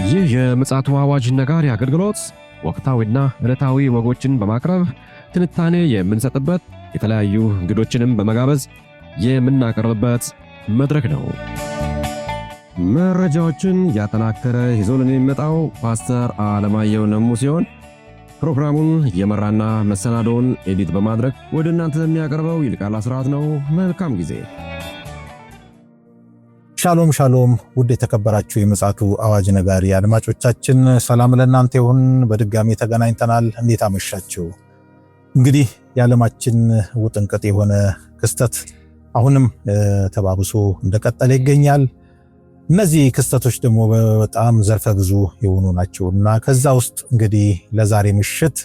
ይህ የምፅዓቱ አዋጅ ነጋሪ አገልግሎት ወቅታዊና ዕለታዊ ወጎችን በማቅረብ ትንታኔ የምንሰጥበት የተለያዩ እንግዶችንም በመጋበዝ የምናቀርብበት መድረክ ነው። መረጃዎችን ያጠናከረ ይዞልን የሚመጣው ፓስተር አለማየሁ ነሙ ሲሆን ፕሮግራሙን የመራና መሰናዶውን ኤዲት በማድረግ ወደ እናንተ የሚያቀርበው ይልቃል አስራት ነው። መልካም ጊዜ። ሻሎም ሻሎም፣ ውድ የተከበራችሁ የምፅዓቱ አዋጅ ነጋሪ አድማጮቻችን ሰላም ለእናንተ ይሁን። በድጋሚ ተገናኝተናል። እንዴት አመሻችሁ? እንግዲህ የዓለማችን ውጥንቅጥ የሆነ ክስተት አሁንም ተባብሶ እንደቀጠለ ይገኛል። እነዚህ ክስተቶች ደግሞ በጣም ዘርፈ ብዙ የሆኑ ናቸውና ከዛ ውስጥ እንግዲህ ለዛሬ ምሽት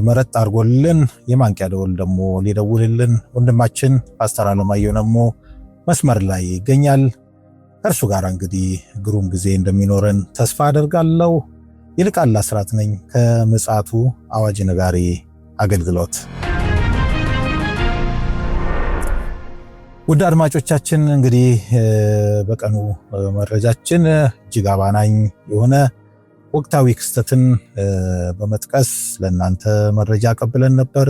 መረጥ አድርጎልን የማንቂያ ደወል ደግሞ ሊደውልልን ወንድማችን ፓስተር አለማየሁ ነሙ መስመር ላይ ይገኛል። እርሱ ጋር እንግዲህ ግሩም ጊዜ እንደሚኖረን ተስፋ አደርጋለሁ። ይልቃል አስራት ነኝ ከምፅዓቱ አዋጅ ነጋሪ አገልግሎት። ውድ አድማጮቻችን እንግዲህ በቀኑ መረጃችን እጅግ አባናኝ የሆነ ወቅታዊ ክስተትን በመጥቀስ ለእናንተ መረጃ አቀብለን ነበር።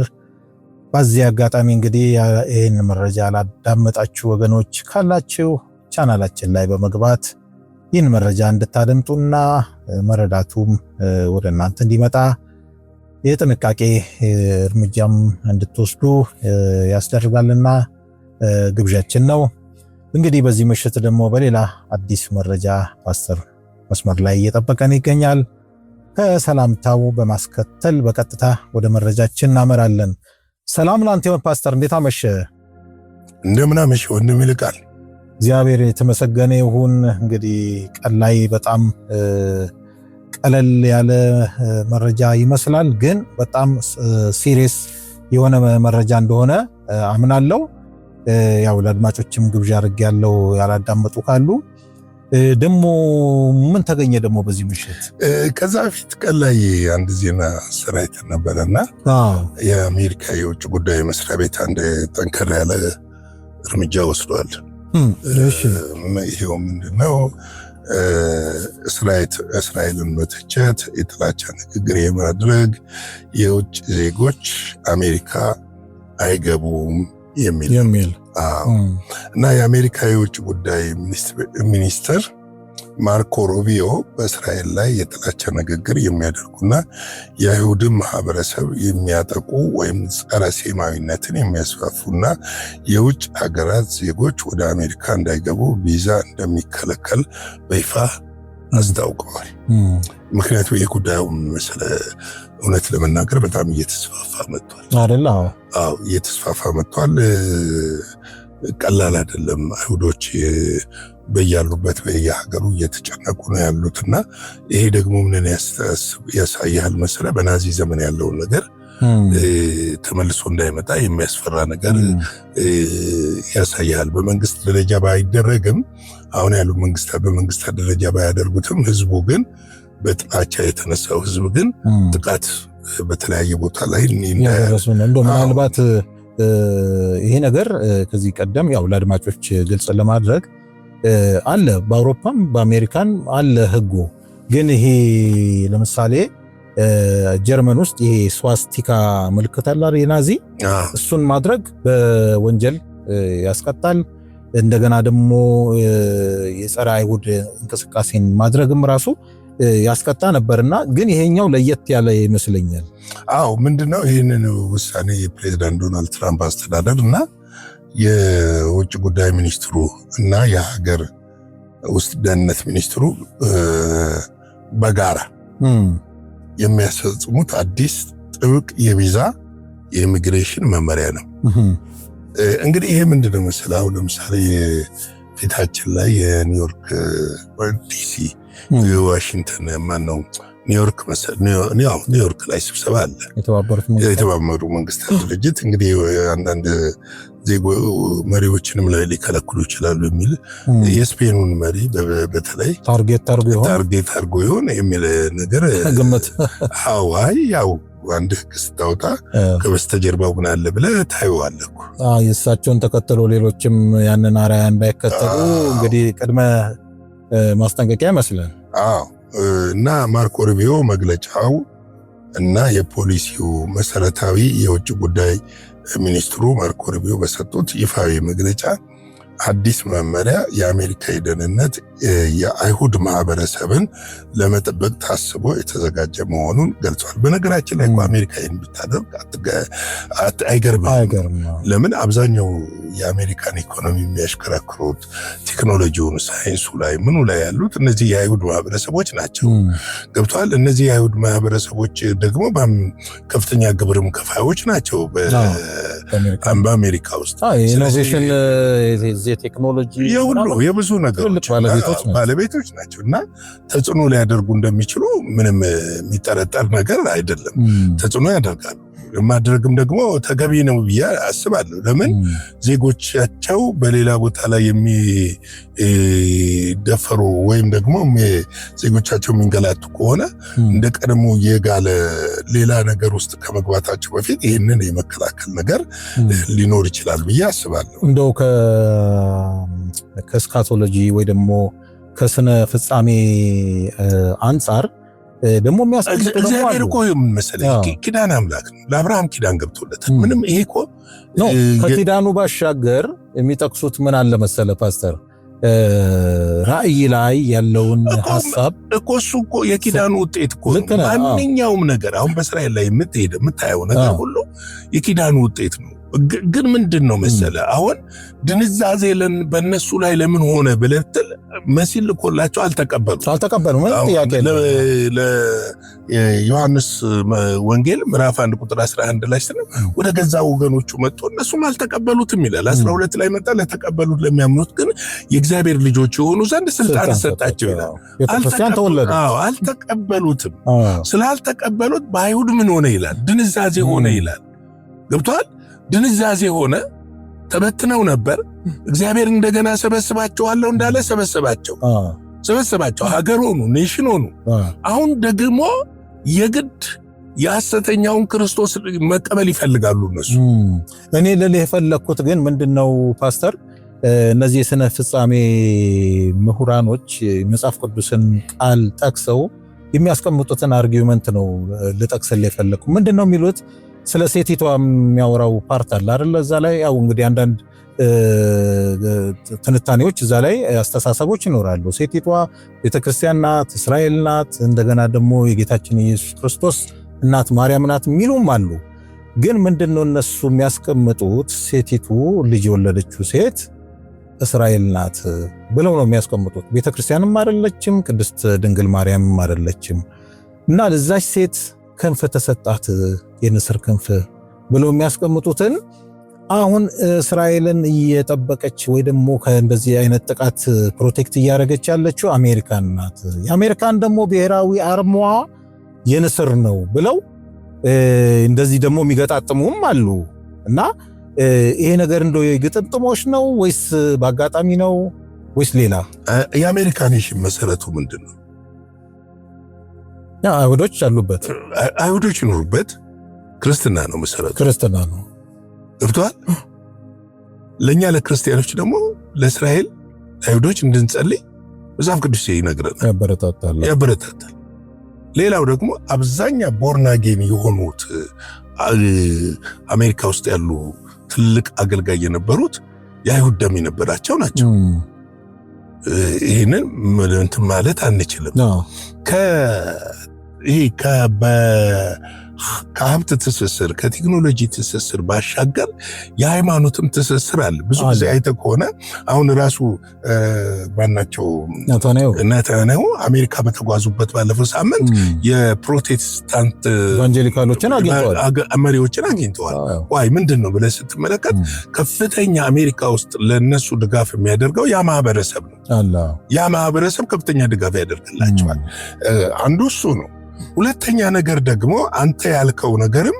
በዚህ አጋጣሚ እንግዲህ ይህን መረጃ ላዳመጣችሁ ወገኖች ካላችሁ ቻናላችን ላይ በመግባት ይህን መረጃ እንድታደምጡና መረዳቱም ወደ እናንተ እንዲመጣ የጥንቃቄ እርምጃም እንድትወስዱ ያስደርጋልና ግብዣችን ነው። እንግዲህ በዚህ ምሽት ደግሞ በሌላ አዲስ መረጃ ፓስተር መስመር ላይ እየጠበቀን ይገኛል። ከሰላምታው በማስከተል በቀጥታ ወደ መረጃችን እናመራለን። ሰላም ላንተ ይሁን ፓስተር፣ እንዴት አመሸ? እንደምን አመሸ ወንድም ይልቃል። እግዚአብሔር የተመሰገነ ይሁን። እንግዲህ ቀን ላይ በጣም ቀለል ያለ መረጃ ይመስላል፣ ግን በጣም ሲሪየስ የሆነ መረጃ እንደሆነ አምናለሁ። ያው ለአድማጮችም ግብዣ አድርጌያለሁ ያላዳመጡ ካሉ። ደግሞ ምን ተገኘ ደግሞ በዚህ ምሽት? ከዛ በፊት ቀን ላይ አንድ ዜና ሰራይት ነበረና የአሜሪካ የውጭ ጉዳይ መስሪያ ቤት አንድ ጠንከር ያለ እርምጃ ወስዷል። ይሄው ምንድነው? እስራኤልን መተቸት፣ የጥላቻ ንግግር የማድረግ የውጭ ዜጎች አሜሪካ አይገቡም የሚል እና የአሜሪካ የውጭ ጉዳይ ሚኒስትር ማርኮ ሩቢዮ በእስራኤል ላይ የጥላቻ ንግግር የሚያደርጉና የአይሁድን ማህበረሰብ የሚያጠቁ ወይም ጸረ ሴማዊነትን የሚያስፋፉና የውጭ ሀገራት ዜጎች ወደ አሜሪካ እንዳይገቡ ቪዛ እንደሚከለከል በይፋ አስታውቀዋል። ምክንያቱም ይህ ጉዳዩ መሰለ እውነት ለመናገር በጣም እየተስፋፋ መጥቷል አይደል? አዎ እየተስፋፋ መጥቷል። ቀላል አይደለም። አይሁዶች በያሉበት በየሀገሩ እየተጨነቁ ነው ያሉትና ይሄ ደግሞ ምን ያሳያል መሰለ? በናዚ ዘመን ያለውን ነገር ተመልሶ እንዳይመጣ የሚያስፈራ ነገር ያሳያል። በመንግስት ደረጃ ባይደረግም አሁን ያሉ መንግስታት በመንግስታት ደረጃ ባያደርጉትም ህዝቡ ግን በጥላቻ የተነሳው ህዝብ ግን ጥቃት በተለያየ ቦታ ላይ ምናልባት ይሄ ነገር ከዚህ ቀደም ያው ለአድማጮች ግልጽ ለማድረግ አለ፣ በአውሮፓም በአሜሪካን አለ ህጉ። ግን ይሄ ለምሳሌ ጀርመን ውስጥ ይሄ ስዋስቲካ ምልክት አለ የናዚ፣ እሱን ማድረግ በወንጀል ያስቀጣል። እንደገና ደግሞ የጸረ አይሁድ እንቅስቃሴን ማድረግም ራሱ ያስቀጣ ነበርና ግን ይሄኛው ለየት ያለ ይመስለኛል። አዎ ምንድነው? ይህንን ውሳኔ የፕሬዝዳንት ዶናልድ ትራምፕ አስተዳደር እና የውጭ ጉዳይ ሚኒስትሩ እና የሀገር ውስጥ ደህንነት ሚኒስትሩ በጋራ የሚያስፈጽሙት አዲስ ጥብቅ የቪዛ የኢሚግሬሽን መመሪያ ነው። እንግዲህ ይሄ ምንድነው መሰለህ? አሁን ለምሳሌ ፊታችን ላይ የኒውዮርክ ዲሲ የዋሽንግተን ማነው ኒውዮርክ ላይ ስብሰባ አለ። የተባበሩ መንግስታት ድርጅት እንግዲህ አንዳንድ ዜጎ መሪዎችንም ሊከለክሉ ይችላሉ የሚል የስፔኑን መሪ በተለይ ታርጌት አድርጎ ይሆን የሚል ነገር ግምት። አዋይ ያው አንድ ህግ ስታወጣ ከበስተጀርባው ምን አለ ብለህ ታየዋለህ እኮ። የእሳቸውን ተከትሎ ሌሎችም ያንን አርአያ እንዳይከተሉ እንግዲህ ቅድመ ማስጠንቀቂያ ይመስላል። እና ማርኮ ሩቢዮ መግለጫው እና የፖሊሲው መሰረታዊ የውጭ ጉዳይ ሚኒስትሩ ማርኮ ሩቢዮ በሰጡት ይፋዊ መግለጫ አዲስ መመሪያ የአሜሪካ ደህንነት የአይሁድ ማህበረሰብን ለመጠበቅ ታስቦ የተዘጋጀ መሆኑን ገልጿል። በነገራችን ላይ አሜሪካ ይህን ብታደርግ አይገርምም። ለምን አብዛኛው የአሜሪካን ኢኮኖሚ የሚያሽከረክሩት ቴክኖሎጂውን፣ ሳይንሱ ላይ ምኑ ላይ ያሉት እነዚህ የአይሁድ ማህበረሰቦች ናቸው። ገብቷል። እነዚህ የአይሁድ ማህበረሰቦች ደግሞ ከፍተኛ ግብርም ከፋዮች ናቸው በአሜሪካ ውስጥ። ኢኖቬሽን ቴክኖሎጂ የብዙ ነገሮች ባለቤቶች ናቸው እና ተጽዕኖ ሊያደርጉ እንደሚችሉ ምንም የሚጠረጠር ነገር አይደለም። ተጽዕኖ ያደርጋሉ። ማድረግም ደግሞ ተገቢ ነው ብዬ አስባለሁ። ለምን ዜጎቻቸው በሌላ ቦታ ላይ የሚደፈሩ ወይም ደግሞ ዜጎቻቸው የሚንገላቱ ከሆነ እንደ ቀድሞ የጋለ ሌላ ነገር ውስጥ ከመግባታቸው በፊት ይህንን የመከላከል ነገር ሊኖር ይችላል ብዬ አስባለሁ። እንደው ከስካቶሎጂ ወይ ደግሞ ከስነ ፍጻሜ አንጻር ደግሞ የሚያስቀምጡ እግዚአብሔር እኮ ምን መሰለህ ኪዳን አምላክ ነው። ለአብርሃም ኪዳን ገብቶለታል። ምንም ይሄ እኮ ነው። ከኪዳኑ ባሻገር የሚጠቅሱት ምን አለ መሰለ ፓስተር፣ ራእይ ላይ ያለውን ሐሳብ እኮ እሱ እኮ የኪዳኑ ውጤት እኮ ማንኛውም ነገር አሁን በእስራኤል ላይ የምታየው ነገር ሁሉ የኪዳኑ ውጤት ነው። ግን ምንድን ነው መሰለ አሁን ድንዛዜ በእነሱ ላይ ለምን ሆነ ብለትል መሲል ልኮላቸው አልተቀበሉ ለዮሐንስ ወንጌል ምዕራፍ 1 ቁጥር 11 ላይ ስለ ወደ ገዛ ወገኖቹ መጥቶ እነሱም አልተቀበሉትም ይላል። 12 ላይ መጣ ለተቀበሉት ለሚያምኑት ግን የእግዚአብሔር ልጆች የሆኑ ዘንድ ስልጣን ሰጣቸው ይላል። አልተቀበሉትም። ስላልተቀበሉት በአይሁድ ምን ሆነ ይላል? ድንዛዜ ሆነ ይላል። ገብቷል? ድንዛዜ ሆነ። ተበትነው ነበር። እግዚአብሔር እንደገና ሰበስባቸዋለሁ እንዳለ ሰበስባቸው ሀገር ሆኑ፣ ኔሽን ሆኑ። አሁን ደግሞ የግድ የሐሰተኛውን ክርስቶስ መቀበል ይፈልጋሉ እነሱ። እኔ ልልህ የፈለኩት ግን ምንድነው ፓስተር፣ እነዚህ የሥነ ፍጻሜ ምሁራኖች መጽሐፍ ቅዱስን ቃል ጠቅሰው የሚያስቀምጡትን አርጊውመንት ነው ልጠቅስልህ የፈለኩ። ምንድነው የሚሉት? ስለ ሴቲቷ የሚያወራው ፓርት አለ አይደል? እዛ ላይ ያው እንግዲህ አንዳንድ ትንታኔዎች እዛ ላይ አስተሳሰቦች ይኖራሉ። ሴቲቷ ቤተክርስቲያን ናት፣ እስራኤል ናት፣ እንደገና ደግሞ የጌታችን ኢየሱስ ክርስቶስ እናት ማርያም ናት የሚሉም አሉ። ግን ምንድነው እነሱ የሚያስቀምጡት? ሴቲቱ ልጅ የወለደችው ሴት እስራኤል ናት ብለው ነው የሚያስቀምጡት። ቤተክርስቲያንም አይደለችም፣ ቅድስት ድንግል ማርያምም አይደለችም። እና ለዛች ሴት ክንፍ ተሰጣት፣ የንስር ክንፍ ብለው የሚያስቀምጡትን አሁን እስራኤልን እየጠበቀች ወይ ደግሞ ከእንደዚህ አይነት ጥቃት ፕሮቴክት እያደረገች ያለችው አሜሪካን ናት። የአሜሪካን ደግሞ ብሔራዊ አርማዋ የንስር ነው ብለው እንደዚህ ደግሞ የሚገጣጥሙም አሉ። እና ይሄ ነገር እንደው የግጥምጥሞች ነው ወይስ በአጋጣሚ ነው ወይስ ሌላ? የአሜሪካ ኔሽን መሰረቱ ምንድን ነው? አይሁዶች አሉበት፣ አይሁዶች ይኖሩበት፣ ክርስትና ነው መሰረቱ፣ ክርስትና ነው። ገብቶሃል? ለኛ ለክርስቲያኖች ደግሞ ለእስራኤል አይሁዶች እንድንጸልይ መጽሐፍ ቅዱስ ይነግረናል፣ ያበረታታል። ሌላው ደግሞ አብዛኛ ቦርናጌን የሆኑት አሜሪካ ውስጥ ያሉ ትልቅ አገልጋይ የነበሩት የአይሁድ ደም የነበራቸው ናቸው። ይህንን እንትን ማለት አንችልም። ከሀብት ትስስር ከቴክኖሎጂ ትስስር ባሻገር የሃይማኖትም ትስስር አለ። ብዙ ጊዜ አይተህ ከሆነ አሁን ራሱ ባናቸው ናታንያሁ አሜሪካ በተጓዙበት ባለፈው ሳምንት የፕሮቴስታንት ኢቫንጀሊካሎችን መሪዎችን አግኝተዋል። ዋይ ምንድን ነው ብለህ ስትመለከት ከፍተኛ አሜሪካ ውስጥ ለነሱ ድጋፍ የሚያደርገው ያ ማህበረሰብ ነው። ያ ማህበረሰብ ከፍተኛ ድጋፍ ያደርግላቸዋል። አንዱ እሱ ነው። ሁለተኛ ነገር ደግሞ አንተ ያልከው ነገርም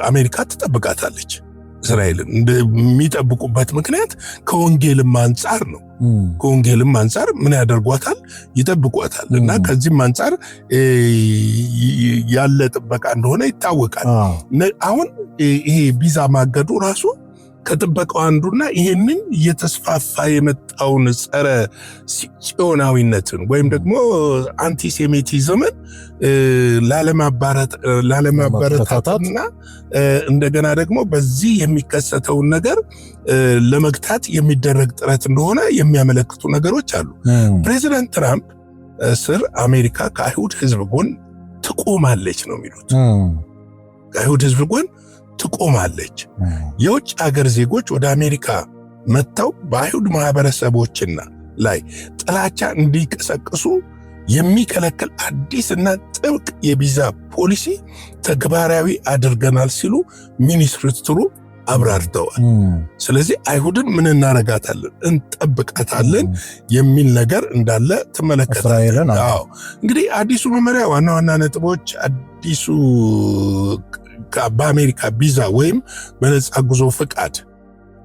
አሜሪካ ትጠብቃታለች እስራኤልን። የሚጠብቁበት ምክንያት ከወንጌልም አንጻር ነው። ከወንጌልም አንጻር ምን ያደርጓታል? ይጠብቋታል። እና ከዚህም አንጻር ያለ ጥበቃ እንደሆነ ይታወቃል። አሁን ይሄ ቪዛ ማገዱ ራሱ ከጥበቃው አንዱና ይሄንን እየተስፋፋ የመጣውን ጸረ ጽዮናዊነትን ወይም ደግሞ አንቲሴሚቲዝምን ላለማባረታታትና እንደገና ደግሞ በዚህ የሚከሰተውን ነገር ለመግታት የሚደረግ ጥረት እንደሆነ የሚያመለክቱ ነገሮች አሉ። ፕሬዚዳንት ትራምፕ ስር አሜሪካ ከአይሁድ ሕዝብ ጎን ትቆማለች ነው የሚሉት። ከአይሁድ ሕዝብ ጎን ትቆማለች። የውጭ ሀገር ዜጎች ወደ አሜሪካ መጥተው በአይሁድ ማህበረሰቦችና ላይ ጥላቻ እንዲቀሰቅሱ የሚከለክል አዲስና ጥብቅ የቪዛ ፖሊሲ ተግባራዊ አድርገናል ሲሉ ሚኒስትሩ አብራርተዋል። ስለዚህ አይሁድን ምን እናረጋታለን? እንጠብቃታለን የሚል ነገር እንዳለ ተመለከታለን። አዎ እንግዲህ አዲሱ መመሪያ ዋና ዋና ነጥቦች አዲሱ በአሜሪካ ቪዛ ወይም በነፃ ጉዞ ፍቃድ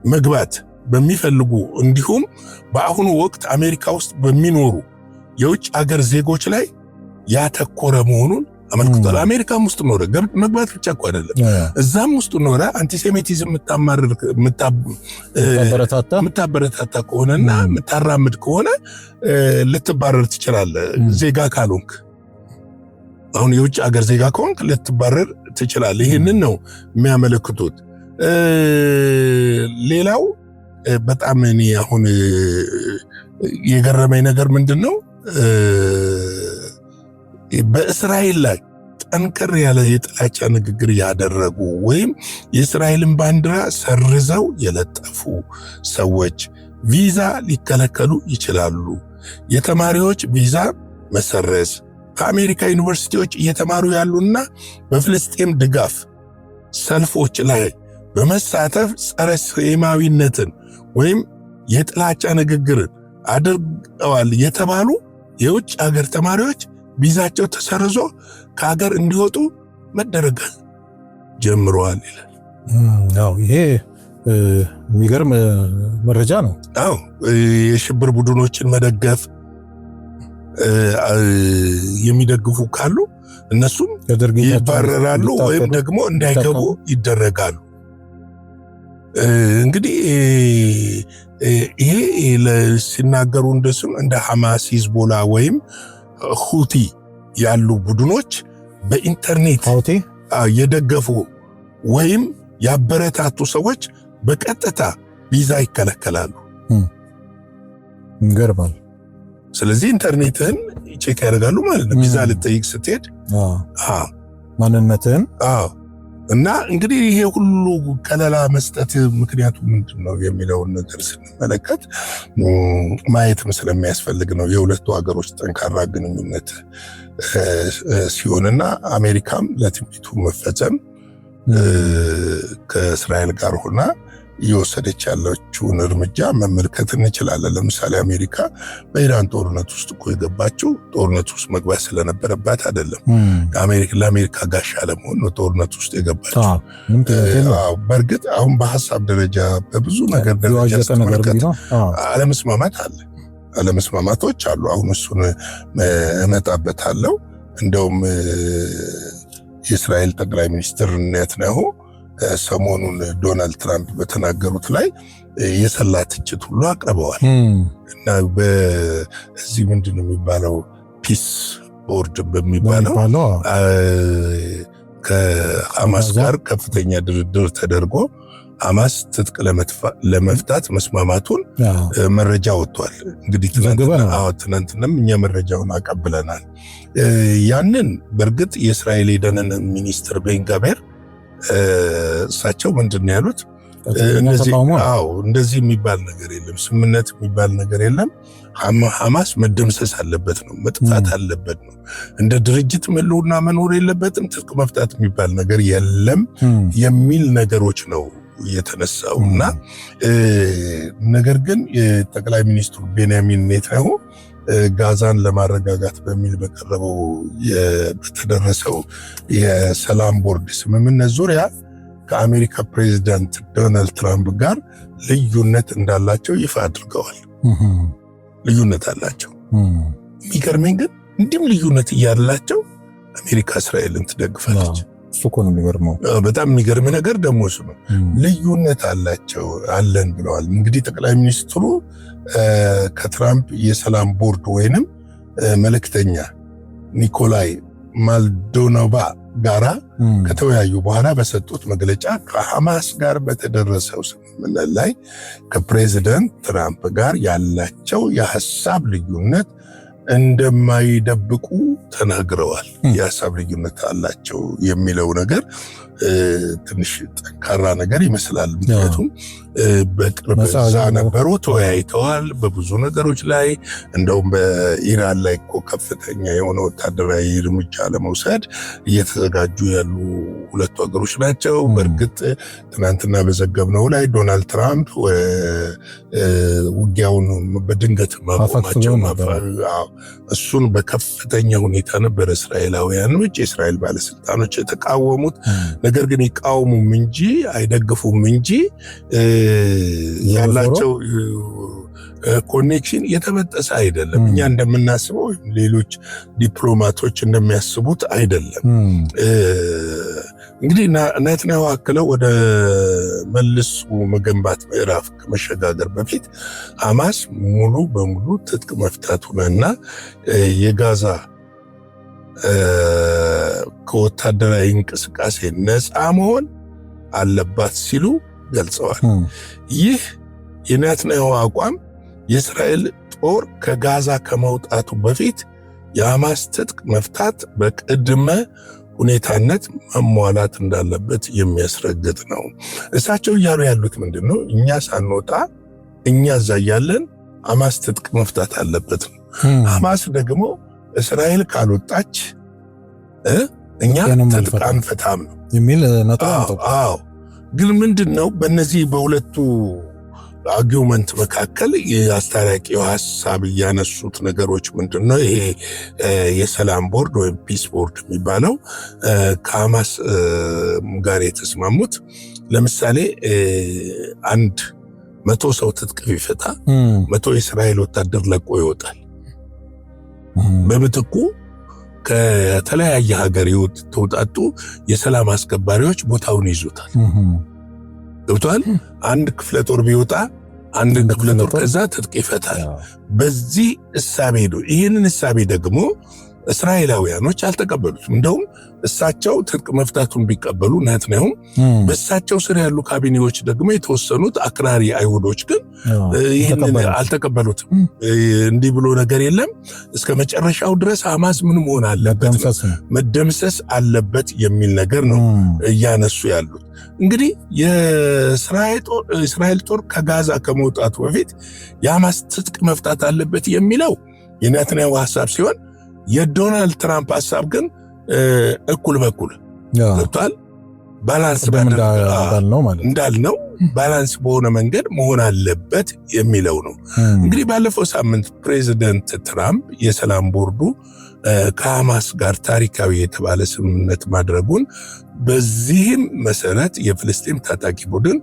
መግባት በሚፈልጉ እንዲሁም በአሁኑ ወቅት አሜሪካ ውስጥ በሚኖሩ የውጭ ሀገር ዜጎች ላይ ያተኮረ መሆኑን አመልክቷል። አሜሪካም ውስጥ ኖረ መግባት ብቻ እኮ አይደለም፣ እዛም ውስጥ ኖረ አንቲሴሚቲዝም የምታበረታታ ከሆነና የምታራምድ ከሆነ ልትባረር ትችላለህ። ዜጋ ካልሆንክ አሁን የውጭ ሀገር ዜጋ ከሆንክ ልትባረር ትችላለህ። ይህንን ነው የሚያመለክቱት። ሌላው በጣም እኔ አሁን የገረመኝ ነገር ምንድን ነው? በእስራኤል ላይ ጠንከር ያለ የጥላቻ ንግግር ያደረጉ ወይም የእስራኤልን ባንዲራ ሰርዘው የለጠፉ ሰዎች ቪዛ ሊከለከሉ ይችላሉ። የተማሪዎች ቪዛ መሰረዝ፣ በአሜሪካ ዩኒቨርሲቲዎች እየተማሩ ያሉና በፍልስጤም ድጋፍ ሰልፎች ላይ በመሳተፍ ጸረ ሴማዊነትን ወይም የጥላቻ ንግግርን አድርገዋል የተባሉ የውጭ ሀገር ተማሪዎች ቪዛቸው ተሰርዞ ከሀገር እንዲወጡ መደረግ ጀምረዋል ይላል። አዎ ይሄ የሚገርም መረጃ ነው። አዎ የሽብር ቡድኖችን መደገፍ የሚደግፉ ካሉ እነሱም ይባረራሉ ወይም ደግሞ እንዳይገቡ ይደረጋሉ። እንግዲህ ይሄ ሲናገሩ እንደሱም እንደ ሐማስ፣ ሂዝቦላ ወይም ሁቲ ያሉ ቡድኖች በኢንተርኔት የደገፉ ወይም ያበረታቱ ሰዎች በቀጥታ ቪዛ ይከለከላሉ። ይገርማል። ስለዚህ ኢንተርኔትህን ቼክ ያደርጋሉ ማለት ነው። ቪዛ ልጠይቅ ስትሄድ ማንነትህን እና እንግዲህ ይሄ ሁሉ ከለላ መስጠት ምክንያቱ ምንድን ነው የሚለውን ነገር ስንመለከት ማየትም ስለሚያስፈልግ ነው። የሁለቱ ሀገሮች ጠንካራ ግንኙነት ሲሆንና አሜሪካም ለትንቢቱ መፈጸም ከእስራኤል ጋር ሆና እየወሰደች ያለችውን እርምጃ መመልከት እንችላለን። ለምሳሌ አሜሪካ በኢራን ጦርነት ውስጥ እኮ የገባችው ጦርነት ውስጥ መግባት ስለነበረባት አይደለም። ለአሜሪካ ጋሻ ለመሆን ነው ጦርነት ውስጥ የገባችው። በእርግጥ አሁን በሀሳብ ደረጃ በብዙ ነገር ደረጃ ስትመለከት አለመስማማት አለ፣ አለመስማማቶች አሉ። አሁን እሱን እመጣበታለሁ። እንደውም የእስራኤል ጠቅላይ ሚኒስትር ኔታንያሁ ሰሞኑን ዶናልድ ትራምፕ በተናገሩት ላይ የሰላ ትችት ሁሉ አቅርበዋል እና በዚህ ምንድን ነው የሚባለው ፒስ ቦርድ በሚባለው ከሐማስ ጋር ከፍተኛ ድርድር ተደርጎ ሐማስ ትጥቅ ለመፍታት መስማማቱን መረጃ ወጥቷል። እንግዲህ ትናንትናም እኛ መረጃውን አቀብለናል። ያንን በእርግጥ የእስራኤል የደህንነት ሚኒስትር ቤን ጋቤር እሳቸው ምንድን ያሉት እንደዚህ የሚባል ነገር የለም፣ ስምምነት የሚባል ነገር የለም፣ ሐማስ መደምሰስ አለበት ነው፣ መጥፋት አለበት ነው፣ እንደ ድርጅት ህልውና መኖር የለበትም፣ ትጥቅ መፍታት የሚባል ነገር የለም የሚል ነገሮች ነው የተነሳውና ነገር ግን የጠቅላይ ሚኒስትሩ ቤንያሚን ኔታንያሁ ጋዛን ለማረጋጋት በሚል በቀረበው በተደረሰው የሰላም ቦርድ ስምምነት ዙሪያ ከአሜሪካ ፕሬዚዳንት ዶናልድ ትራምፕ ጋር ልዩነት እንዳላቸው ይፋ አድርገዋል። ልዩነት አላቸው። የሚገርመኝ ግን እንዲህም ልዩነት እያላቸው አሜሪካ እስራኤልን ትደግፋለች። እሱ እኮ ነው የሚገርመው። በጣም የሚገርም ነገር ደግሞ እሱ ነው። ልዩነት አለን ብለዋል። እንግዲህ ጠቅላይ ሚኒስትሩ ከትራምፕ የሰላም ቦርድ ወይንም መልእክተኛ ኒኮላይ ማልዶኖቫ ጋራ ከተወያዩ በኋላ በሰጡት መግለጫ ከሐማስ ጋር በተደረሰው ስምምነት ላይ ከፕሬዚደንት ትራምፕ ጋር ያላቸው የሐሳብ ልዩነት እንደማይደብቁ ተናግረዋል። የሐሳብ ልዩነት አላቸው የሚለው ነገር ትንሽ ጠንካራ ነገር ይመስላል። ምክንያቱም በቅርብ እዛ ነበሩ፣ ተወያይተዋል በብዙ ነገሮች ላይ። እንደውም በኢራን ላይ እኮ ከፍተኛ የሆነ ወታደራዊ እርምጃ ለመውሰድ እየተዘጋጁ ያሉ ሁለቱ ሀገሮች ናቸው። በእርግጥ ትናንትና በዘገብነው ላይ ዶናልድ ትራምፕ ውጊያውን በድንገት ማቆማቸው እሱን በከፍተኛ ሁኔታ ነበር እስራኤላውያኖች የእስራኤል ባለስልጣኖች የተቃወሙት። ነገር ግን ይቃወሙም እንጂ አይደግፉም እንጂ ያላቸው ኮኔክሽን የተበጠሰ አይደለም። እኛ እንደምናስበው ሌሎች ዲፕሎማቶች እንደሚያስቡት አይደለም። እንግዲህ ኔታንያሁ አክለው ወደ መልሶ መገንባት ምዕራፍ ከመሸጋገር በፊት ሐማስ ሙሉ በሙሉ ትጥቅ መፍታቱንና የጋዛ ከወታደራዊ እንቅስቃሴ ነፃ መሆን አለባት ሲሉ ገልጸዋል። ይህ የኔታንያሁ አቋም የእስራኤል ጦር ከጋዛ ከመውጣቱ በፊት የሐማስ ትጥቅ መፍታት በቅድመ ሁኔታነት መሟላት እንዳለበት የሚያስረግጥ ነው። እሳቸው እያሉ ያሉት ምንድን ነው? እኛ ሳንወጣ እኛ እዛ ያለን ሐማስ ትጥቅ መፍታት አለበት ነው። ሐማስ ደግሞ እስራኤል ካልወጣች እኛ ትጥቅ አንፈታም ነው የሚል ነጥብ። ግን ምንድነው በእነዚህ በሁለቱ አርጊውመንት መካከል የአስታራቂው ሐሳብ ያነሱት ነገሮች ምንድነው? ይሄ የሰላም ቦርድ ወይም ፒስ ቦርድ የሚባለው ከሐማስ ጋር የተስማሙት ለምሳሌ 100 ሰው ትጥቅ ቢፈታ 100 የእስራኤል ወታደር ለቆ ይወጣል። በምትኩ ከተለያየ ሀገር ተውጣጡ የሰላም አስከባሪዎች ቦታውን ይዙታል። ገብቷል? አንድ ክፍለ ጦር ቢወጣ አንድ ክፍለ ጦር ከዛ ትጥቅ ይፈታል። በዚህ እሳቤ ነው። ይህንን እሳቤ ደግሞ እስራኤላውያኖች አልተቀበሉትም። እንደውም እሳቸው ትጥቅ መፍታቱን ቢቀበሉ ኔታንያሁ በእሳቸው ስር ያሉ ካቢኔዎች ደግሞ የተወሰኑት አክራሪ አይሁዶች ግን ይህንን አልተቀበሉትም። እንዲህ ብሎ ነገር የለም፣ እስከ መጨረሻው ድረስ ሐማስ ምን መሆን አለበት፣ መደምሰስ አለበት የሚል ነገር ነው እያነሱ ያሉት። እንግዲህ የእስራኤል ጦር ከጋዛ ከመውጣቱ በፊት የሐማስ ትጥቅ መፍታት አለበት የሚለው የኔታንያሁ ሐሳብ ሲሆን የዶናልድ ትራምፕ ሐሳብ ግን እኩል በኩል ገብቷል። ባላንስ እንዳልነው ባላንስ በሆነ መንገድ መሆን አለበት የሚለው ነው። እንግዲህ ባለፈው ሳምንት ፕሬዚደንት ትራምፕ የሰላም ቦርዱ ከሐማስ ጋር ታሪካዊ የተባለ ስምምነት ማድረጉን፣ በዚህም መሰረት የፍልስጤም ታጣቂ ቡድን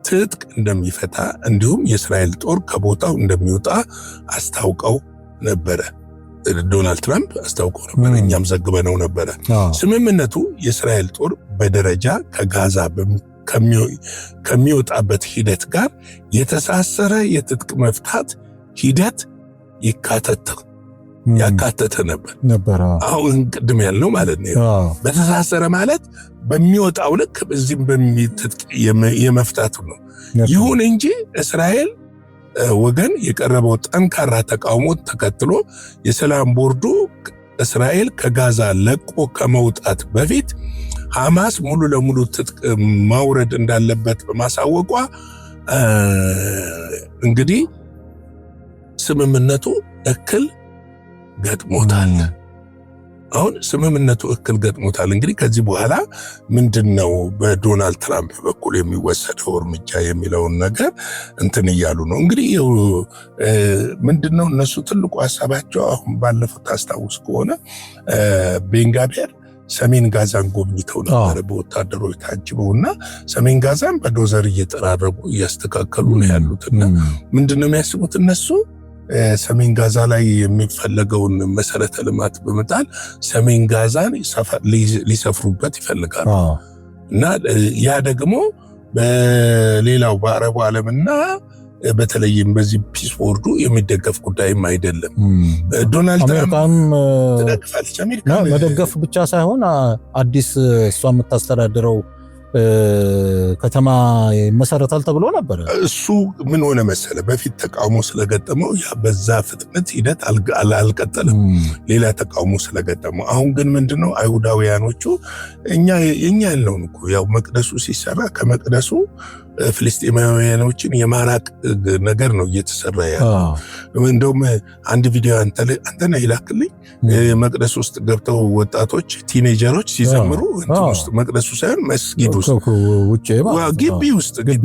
ትጥቅ እንደሚፈታ እንዲሁም የእስራኤል ጦር ከቦታው እንደሚወጣ አስታውቀው ነበረ። ዶናልድ ትራምፕ አስታውቀው ነበር፣ እኛም ዘግበነው ነበረ። ስምምነቱ የእስራኤል ጦር በደረጃ ከጋዛ ከሚወጣበት ሂደት ጋር የተሳሰረ የትጥቅ መፍታት ሂደት ያካተተ ነበር። አሁን ቅድም ያልነው ማለት ነው። በተሳሰረ ማለት በሚወጣው ልክ በዚህም በሚትጥቅ የመፍታቱ ነው። ይሁን እንጂ እስራኤል ወገን የቀረበው ጠንካራ ተቃውሞ ተከትሎ የሰላም ቦርዱ እስራኤል ከጋዛ ለቆ ከመውጣት በፊት ሐማስ ሙሉ ለሙሉ ትጥቅ ማውረድ እንዳለበት በማሳወቋ እንግዲህ ስምምነቱ እክል ገጥሞታል። አሁን ስምምነቱ እክል ገጥሞታል። እንግዲህ ከዚህ በኋላ ምንድነው በዶናልድ ትራምፕ በኩል የሚወሰደው እርምጃ የሚለውን ነገር እንትን እያሉ ነው። እንግዲህ ምንድነው እነሱ ትልቁ ሐሳባቸው አሁን ባለፈው ታስታውስ ከሆነ ቤንጋቤር ሰሜን ጋዛን ጎብኝተው ነበር በወታደሮች ታጅበውና ሰሜን ጋዛን በዶዘር እየጠራረጉ እያስተካከሉ ነው ያሉትና ምንድነው የሚያስቡት እነሱ ሰሜን ጋዛ ላይ የሚፈለገውን መሰረተ ልማት በመጣል ሰሜን ጋዛን ሊሰፍሩበት ይፈልጋሉ እና ያ ደግሞ በሌላው በአረቡ ዓለምና በተለይም በዚህ ፒስ ቦርዱ የሚደገፍ ጉዳይም አይደለም። ዶናልድ ትራምፕ ተደግፋለች። አሜሪካ መደገፍ ብቻ ሳይሆን አዲስ እሷ የምታስተዳድረው ከተማ መሰረታል ተብሎ ነበር። እሱ ምን ሆነ መሰለ፣ በፊት ተቃውሞ ስለገጠመው ያ በዛ ፍጥነት ሂደት አልቀጠለም፣ ሌላ ተቃውሞ ስለገጠመው። አሁን ግን ምንድነው አይሁዳውያኖቹ እኛ ያልነውን እኮ ያው መቅደሱ ሲሰራ ከመቅደሱ ፍልስጤማውያኖችን የማራቅ ነገር ነው እየተሰራ ያለው። እንደውም አንድ ቪዲዮ አንተና ይላክልኝ መቅደስ ውስጥ ገብተው ወጣቶች ቲኔጀሮች ሲዘምሩ እንትን ውስጥ መቅደሱ ሳይሆን መስጊድ ውስጥ ግቢ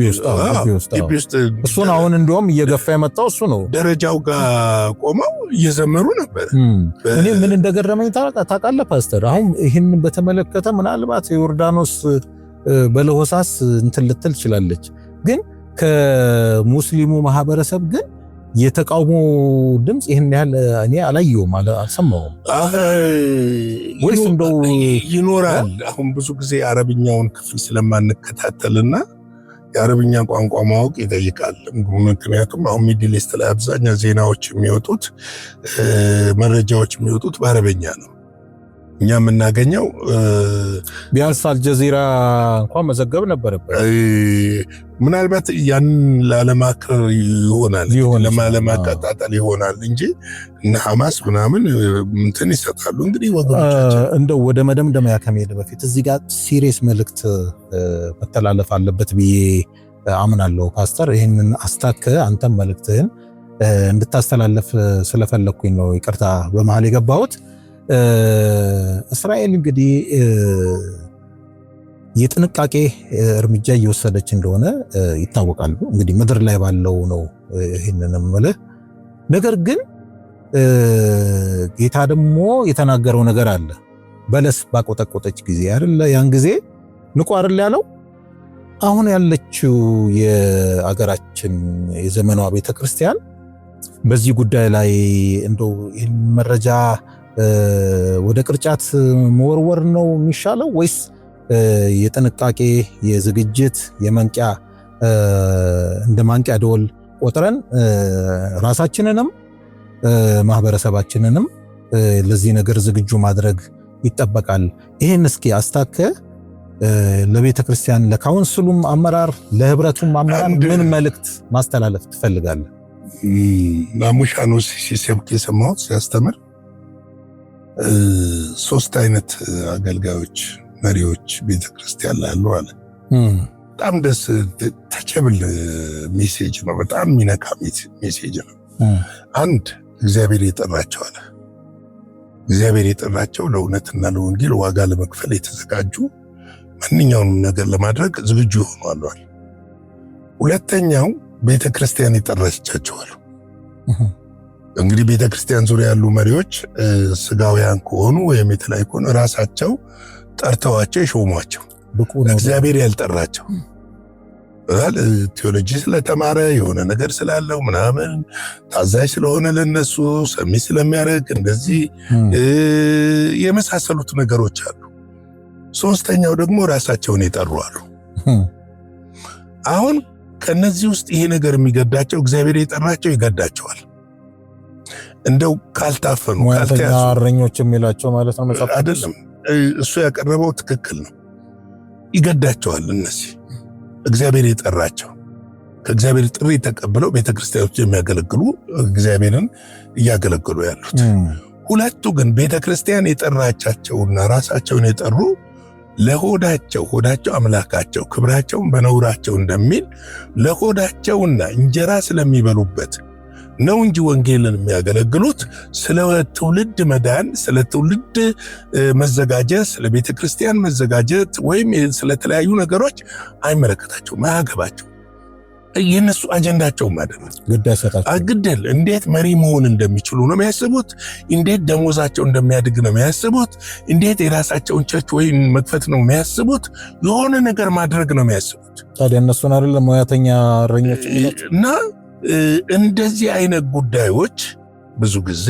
ውስጥ እሱን አሁን እንደውም እየገፋ የመጣው እሱ ነው። ደረጃው ጋር ቆመው እየዘመሩ ነበር። እኔ ምን እንደገረመኝ ታውቃለህ ፓስተር? አሁን ይህን በተመለከተ ምናልባት ዮርዳኖስ በለሆሳስ እንትን ልትል ትችላለች፣ ግን ከሙስሊሙ ማህበረሰብ ግን የተቃውሞ ድምጽ ይሄን ያህል እኔ አላየሁም፣ አልሰማሁም። ወይስ እንደው ይኖራል? አሁን ብዙ ጊዜ አረብኛውን ክፍል ስለማንከታተልና የአረብኛ ቋንቋ ማወቅ ይጠይቃል። ምክንያቱም አሁን ሚድል ኢስት ላይ አብዛኛው ዜናዎች የሚወጡት መረጃዎች የሚወጡት በአረበኛ ነው። እኛ የምናገኘው ቢያንስ አልጀዚራ እንኳን መዘገብ ነበረበት። ምናልባት ያን ላለማክረር ይሆናል ለማለማቀጣጠል ይሆናል እንጂ እነ ሐማስ ምናምን እንትን ይሰጣሉ። እንግዲህ ወገኖቻችን እንደው ወደ መደምደሚያ ከመሄድ በፊት እዚህ ጋር ሲሪየስ መልእክት መተላለፍ አለበት ብዬ አምናለሁ። ፓስተር ይህንን አስታከ አንተም መልእክትህን እንድታስተላለፍ ስለፈለኩኝ ነው ይቅርታ በመሃል የገባሁት። እስራኤል እንግዲህ የጥንቃቄ እርምጃ እየወሰደች እንደሆነ ይታወቃል። እንግዲህ ምድር ላይ ባለው ነው ይሄንንም ማለት። ነገር ግን ጌታ ደግሞ የተናገረው ነገር አለ። በለስ ባቆጠቆጠች ጊዜ አይደለ? ያን ጊዜ ንቁ አይደል ያለው። አሁን ያለችው የአገራችን የዘመኗ ቤተክርስቲያን በዚህ ጉዳይ ላይ እንደው ይህን መረጃ ወደ ቅርጫት መወርወር ነው የሚሻለው ወይስ የጥንቃቄ የዝግጅት የመንቂያ እንደ ማንቂያ ደወል ቆጥረን ራሳችንንም ማህበረሰባችንንም ለዚህ ነገር ዝግጁ ማድረግ ይጠበቃል? ይሄን እስኪ አስታከ ለቤተ ክርስቲያን ለካውንስሉም አመራር ለህብረቱም አመራር ምን መልእክት ማስተላለፍ ትፈልጋለህ? ማሙሻኖስ ሲሰብክ የሰማሁት ሲያስተምር 3 አይነት አገልጋዮች መሪዎች ቤተክርስቲያን ላይ አሉ አለ። በጣም ደስ ተቸብል ሜሴጅ ነው። በጣም የሚነካ ሜሴጅ ነው። አንድ እግዚአብሔር የጠራቸው አለ። እግዚአብሔር የጠራቸው ለእውነትና ለወንጌል ዋጋ ለመክፈል የተዘጋጁ ማንኛውንም ነገር ለማድረግ ዝግጁ ይሆናሉ አለ። ሁለተኛው ቤተክርስቲያን የጠራቻቸው አሉ። እንግዲህ ቤተክርስቲያን ዙሪያ ያሉ መሪዎች ስጋውያን ከሆኑ ወይም የተለያዩ ከሆኑ ራሳቸው ጠርተዋቸው የሾሟቸው እግዚአብሔር ያልጠራቸው ቴዎሎጂ ስለተማረ የሆነ ነገር ስላለው ምናምን ታዛዥ ስለሆነ ለነሱ ሰሚ ስለሚያደርግ እንደዚህ የመሳሰሉት ነገሮች አሉ። ሶስተኛው ደግሞ ራሳቸውን የጠሩ አሉ። አሁን ከነዚህ ውስጥ ይሄ ነገር የሚገዳቸው እግዚአብሔር የጠራቸው ይገዳቸዋል። እንደው ካልታፈኑ ካልተያዙ አረኞች የሚላቸው ማለት ነው መጽሐፍ አይደለም። እሱ ያቀረበው ትክክል ነው። ይገዳቸዋል። እነዚህ እግዚአብሔር የጠራቸው ከእግዚአብሔር ጥሪ ተቀብለው ቤተክርስቲያኖች የሚያገለግሉ እግዚአብሔርን እያገለገሉ ያሉት። ሁለቱ ግን ቤተክርስቲያን የጠራቻቸውና ራሳቸውን የጠሩ ለሆዳቸው አምላካቸው ክብራቸውን በነውራቸው እንደሚል ለሆዳቸውና እንጀራ ስለሚበሉበት ነው እንጂ ወንጌልን የሚያገለግሉት ስለ ትውልድ መዳን፣ ስለ ትውልድ መዘጋጀት፣ ስለ ቤተክርስቲያን መዘጋጀት ወይም ስለተለያዩ ነገሮች አይመለከታቸውም፣ አያገባቸው። የነሱ አጀንዳቸውም አይደለም። ግደል እንዴት መሪ መሆን እንደሚችሉ ነው የሚያስቡት። እንዴት ደሞዛቸው እንደሚያድግ ነው የሚያስቡት። እንዴት የራሳቸውን ቸርች ወይም መክፈት ነው የሚያስቡት። የሆነ ነገር ማድረግ ነው የሚያስቡት። ታዲያ እነሱን አይደለም ሙያተኛ እረኞች እና እንደዚህ አይነት ጉዳዮች ብዙ ጊዜ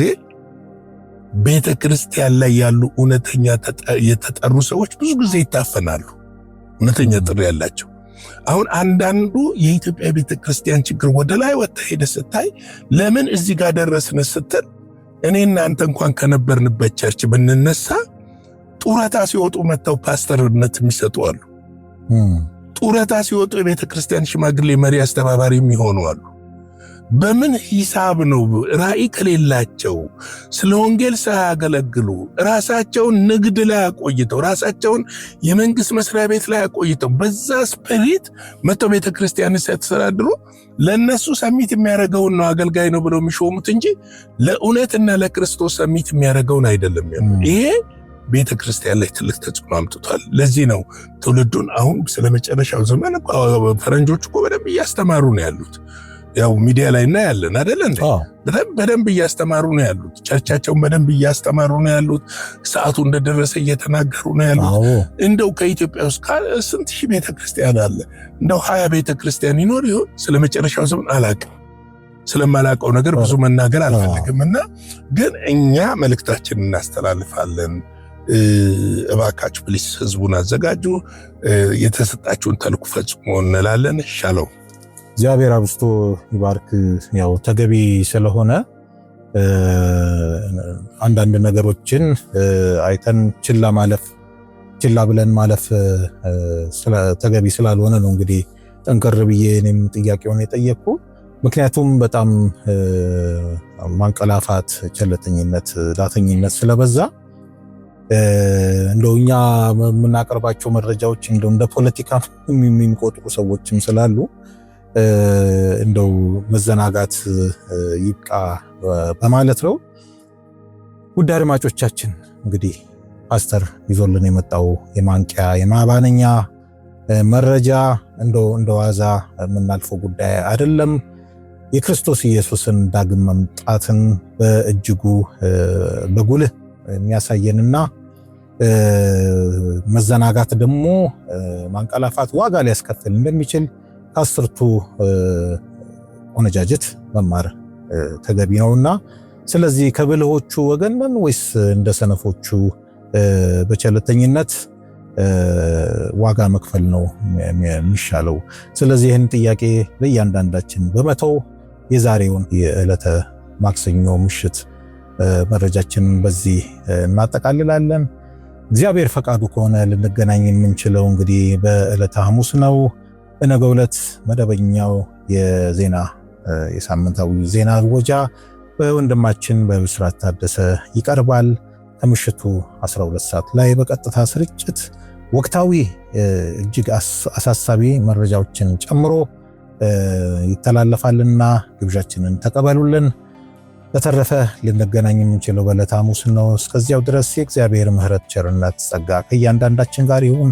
ቤተ ክርስቲያን ላይ ያሉ እውነተኛ የተጠሩ ሰዎች ብዙ ጊዜ ይታፈናሉ። እውነተኛ ጥሪ ያላቸው አሁን አንዳንዱ የኢትዮጵያ ቤተ ክርስቲያን ችግር ወደ ላይ ወጣ ሄደ ስታይ ለምን እዚህ ጋር ደረስን ስትል እኔና አንተ እንኳን ከነበርንበት ቸርች ብንነሳ ጡረታ ሲወጡ መተው ፓስተርነት የሚሰጡ አሉ። ጡረታ ሲወጡ የቤተ ክርስቲያን ሽማግሌ መሪ አስተባባሪ የሚሆኑ አሉ። በምን ሂሳብ ነው? ራእይ ከሌላቸው ስለ ወንጌል ሳያገለግሉ ራሳቸውን ንግድ ላይ አቆይተው ራሳቸውን የመንግስት መስሪያ ቤት ላይ አቆይተው በዛ ስፒሪት መተው ቤተ ክርስቲያን ሲያስተዳድሩ ለነሱ ሰሚት የሚያደርገውን ነው አገልጋይ ነው ብለው የሚሾሙት እንጂ ለእውነትና ለክርስቶስ ሰሚት የሚያደርገውን አይደለም። ይሄ ቤተ ክርስቲያን ላይ ትልቅ ተጽዕኖ አምጥቷል። ለዚህ ነው ትውልዱን አሁን ስለመጨረሻው ዘመን ፈረንጆች እኮ በደንብ እያስተማሩ ነው ያሉት። ያው ሚዲያ ላይ እናያለን አይደል እንዴ? በደንብ እያስተማሩ ነው ያሉት። ቸርቻቸውን በደንብ እያስተማሩ ነው ያሉት። ሰዓቱ እንደደረሰ እየተናገሩ ነው ያሉት። እንደው ከኢትዮጵያ ውስጥ ስንት ሺህ ቤተክርስቲያን አለ? እንደው 20 ቤተክርስቲያን ይኖር ይሆን? ስለመጨረሻው ዘመን አላውቅም። ስለማላውቀው ነገር ብዙ መናገር አልፈልግምና ግን እኛ መልእክታችንን እናስተላልፋለን። እባካችሁ ፕሊስ ህዝቡን አዘጋጁ፣ የተሰጣችሁን ተልእኮ ፈጽሙ እንላለን። ሻሎም። እግዚአብሔር አብዝቶ ይባርክ። ያው ተገቢ ስለሆነ አንዳንድ ነገሮችን አይተን ችላ ብለን ማለፍ ተገቢ ስላልሆነ ነው እንግዲህ ጠንከር ብዬ እኔም ጥያቄውን የጠየቅኩ። ምክንያቱም በጣም ማንቀላፋት፣ ቸልተኝነት፣ ዳተኝነት ስለበዛ እንደው እኛ የምናቀርባቸው መረጃዎች እንደው እንደ ፖለቲካ የሚቆጥሩ ሰዎችም ስላሉ እንደው መዘናጋት ይብቃ በማለት ነው። ውድ አድማጮቻችን እንግዲህ ፓስተር ይዞልን የመጣው የማንቂያ የማባነኛ መረጃ እንደ ዋዛ የምናልፈው ጉዳይ አይደለም። የክርስቶስ ኢየሱስን ዳግም መምጣትን በእጅጉ በጉልህ የሚያሳየንና መዘናጋት ደግሞ ማንቀላፋት ዋጋ ሊያስከፍል እንደሚችል ከአስርቱ ቆነጃጅት መማር ተገቢ ነውና፣ ስለዚህ ከብልሆቹ ወገን ነን ወይስ እንደ ሰነፎቹ በቸልተኝነት ዋጋ መክፈል ነው የሚሻለው? ስለዚህ ይህን ጥያቄ ለእያንዳንዳችን በመተው የዛሬውን የዕለተ ማክሰኞ ምሽት መረጃችንን በዚህ እናጠቃልላለን። እግዚአብሔር ፈቃዱ ከሆነ ልንገናኝ የምንችለው እንግዲህ በዕለተ ሐሙስ ነው። በነገው ዕለት መደበኛው የሳምንታዊ ዜና ወጃ በወንድማችን በብስራት ታደሰ ይቀርባል። ከምሽቱ 12 ሰዓት ላይ በቀጥታ ስርጭት ወቅታዊ እጅግ አሳሳቢ መረጃዎችን ጨምሮ ይተላለፋልና ግብዣችንን ተቀበሉልን። በተረፈ ልንገናኝ የምንችለው በዕለተ ሐሙስ ነው። እስከዚያው ድረስ የእግዚአብሔር ምሕረት፣ ቸርነት፣ ጸጋ ከእያንዳንዳችን ጋር ይሁን።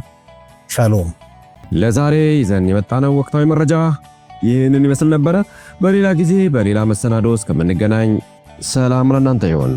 ሻሎም። ለዛሬ ይዘን የመጣነው ወቅታዊ መረጃ ይህንን ይመስል ነበረ። በሌላ ጊዜ በሌላ መሰናዶ እስከምንገናኝ ሰላም ለእናንተ ይሁን።